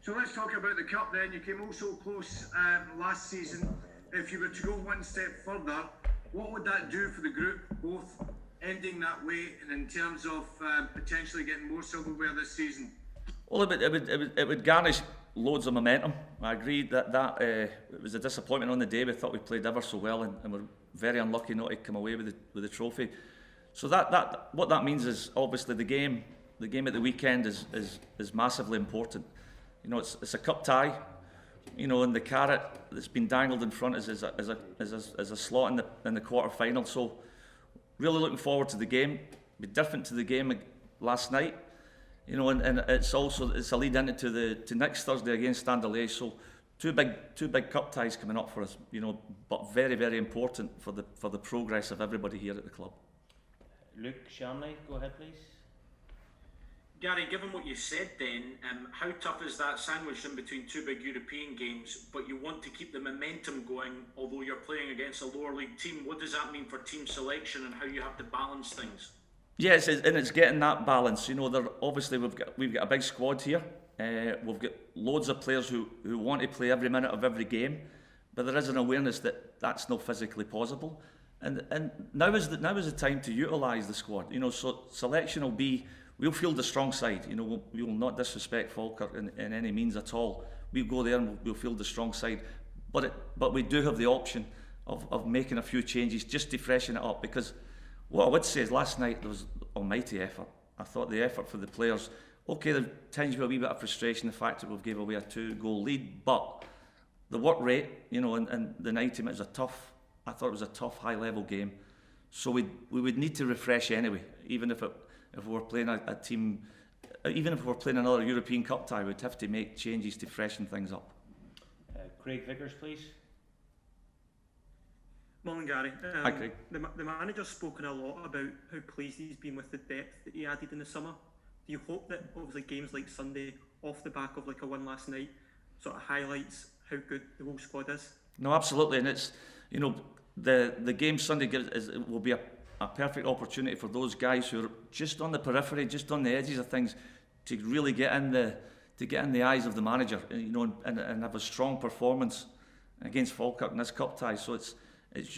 So let's talk about the Cup then. You came all so close last season. If you were to go one step further, what would that do for the group, both ending that way and in terms of potentially getting more silverware this season? Well, it would garnish loads of momentum. I agree that it was a disappointment on the day. We thought we played ever so well and we're very unlucky not to come away with the trophy. So that what that means is obviously the game at the weekend is massively important. You know, it's a cup tie. You know, and the carrot that's been dangled in front is a slot in the quarter final. So really looking forward to the game. Be different to the game last night. You know, and it's a lead into next Thursday against Standalay. So two big cup ties coming up for us. You know, but very, very important for the progress of everybody here at the club. Luke Shanley, go ahead, please. Gary, given what you said then, how tough is that sandwiched in between two big European games, but you want to keep the momentum going, although you're playing against a lower league team? What does that mean for team selection and how you have to balance things? Yes, and it's getting that balance. You know, obviously we've got a big squad here. We've got loads of players who want to play every minute of every game, but there is an awareness that that's not physically possible. And now is the time to utilise the squad. You know, so selection will be. We'll field the strong side. You know, we will not disrespect Falkirk in any means at all. We'll go there and we'll field the strong side. But we do have the option of making a few changes just to freshen it up. Because what I would say is last night there was almighty effort. I thought the effort for the players, okay, there tends to be a wee bit of frustration, the fact that we've gave away a 2-goal lead, but the work rate, you know, and the 90 minutes I thought it was a tough, high-level game. So we would need to refresh anyway, even if we're playing a team, even if we're playing another European Cup tie, we'd have to make changes to freshen things up. Craig Vickers, please. Morning, Gary. Hi, Craig. The manager's spoken a lot about how pleased he's been with the depth that he added in the summer. Do you hope that obviously games like Sunday, off the back of like a win last night, sort of highlights how good the whole squad is? No, absolutely, and it's, you know, the game Sunday will be a perfect opportunity for those guys who are just on the periphery, just on the edges of things, to really get in the eyes of the manager, you know, and have a strong performance against Falkirk in this cup tie. So it's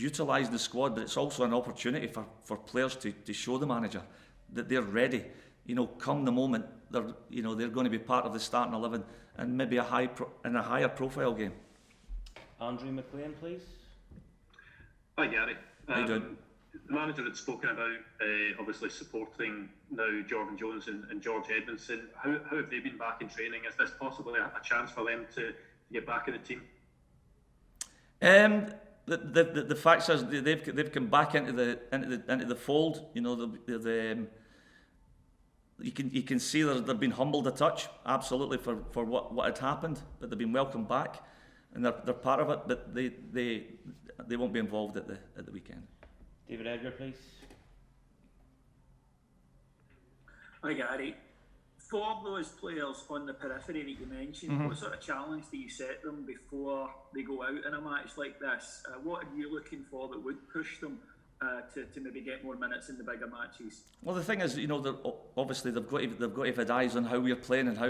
utilising the squad, but it's also an opportunity for players to show the manager that they're ready. You know, come the moment they're going to be part of the starting 11 and maybe a higher profile game. Andrew McLean, please. Hi, Gary. How you doing? The manager had spoken about obviously supporting now Jordan Jones and George Edmondson. How have they been back in training? Is this possibly a chance for them to get back in the team? The fact is they've come back into the fold. You know, you can see they've been humbled a touch, absolutely, for what had happened, but they've been welcomed back, and they're part of it. But they won't be involved at the weekend. David Edgar, please. Hi, Gary. For those players on the periphery that you mentioned, what sort of challenge do you set them before they go out in a match like this? What are you looking for that would push them to maybe get more minutes in the bigger matches? Well, the thing is, you know, obviously they've got to have had eyes on how we're playing and how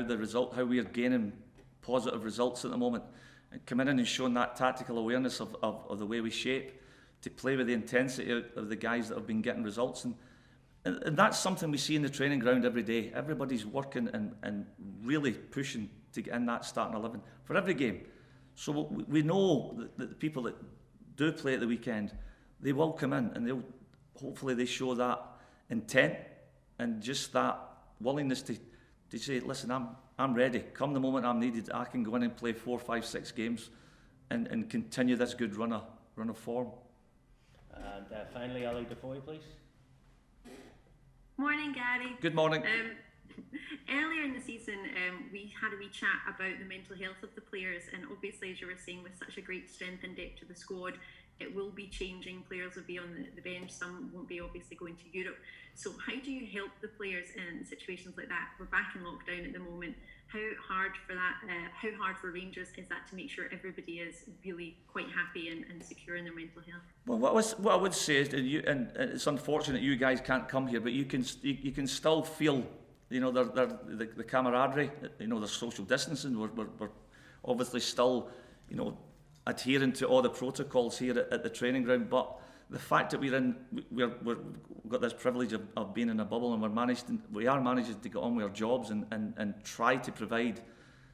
we are gaining positive results at the moment, and coming in and showing that tactical awareness of the way we shape, to play with the intensity of the guys that have been getting results, and that's something we see in the training ground every day. Everybody's working and really pushing to get in that starting 11 for every game. So we know that the people that do play at the weekend, they will come in and hopefully they show that intent and just that willingness to say, listen, I'm ready. Come the moment I'm needed, I can go in and play 4, 5, 6 games and continue this good run of form. And finally, Ali Defoe, please. Morning, Gary. Good morning. Earlier in the season, we had a wee chat about the mental health of the players, and obviously, as you were saying, with such a great strength and depth to the squad, it will be changing. Players will be on the bench, some won't be obviously going to Europe. So how do you help the players in situations like that? We're back in lockdown at the moment. How hard for Rangers is that to make sure everybody is really quite happy and secure in their mental health? Well, what I would say is, and it's unfortunate you guys can't come here, but you can still feel You know, the camaraderie. You know, the social distancing. We're obviously still, you know, adhering to all the protocols here at the training ground. But the fact that we've got this privilege of being in a bubble, and we are managing to get on with our jobs and try to provide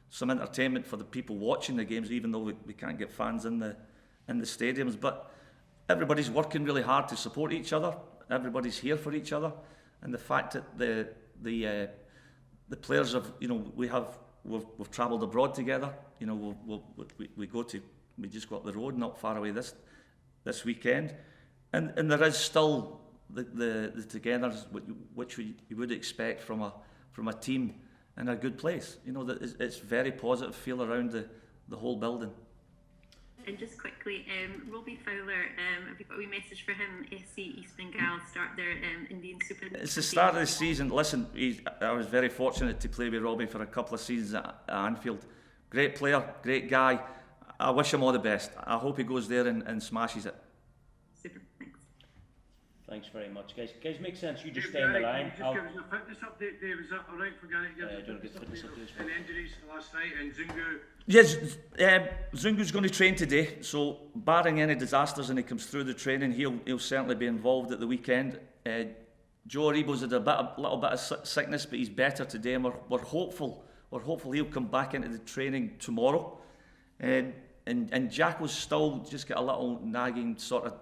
some entertainment for the people watching the games, even though we can't get fans in the stadiums. But everybody's working really hard to support each other. Everybody's here for each other, and the fact that the players have, you know, we've travelled abroad together. You know, we just go up the road not far away this weekend, and there is still the togetherness which you would expect from a team in a good place. You know, that it's very positive feel around the whole building. And just quickly, Robbie Fowler, have you got a wee message for him? SC East Bengal start their Indian Super. It's the start of the season. Listen, I was very fortunate to play with Robbie for a couple of seasons at Anfield. Great player, great guy. I wish him all the best. I hope he goes there and smashes it. Super, thanks. Thanks very much, guys. Guys, make sense. You just Dave, stay on the Gary, line. can you just give us a fitness update, Dave? Is that all right for Gary? do you want to give fitness updates? And injuries last night, and Zungu. Yes, Zungu's going to train today, so barring any disasters and he comes through the training, he'll certainly be involved at the weekend. Joe Aribo's had a little bit of sickness, but he's better today, and we're hopeful he'll come back into the training tomorrow. And Jacko's still just got a little nagging sort of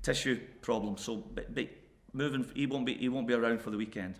tissue problem, so but moving, he won't be around for the weekend.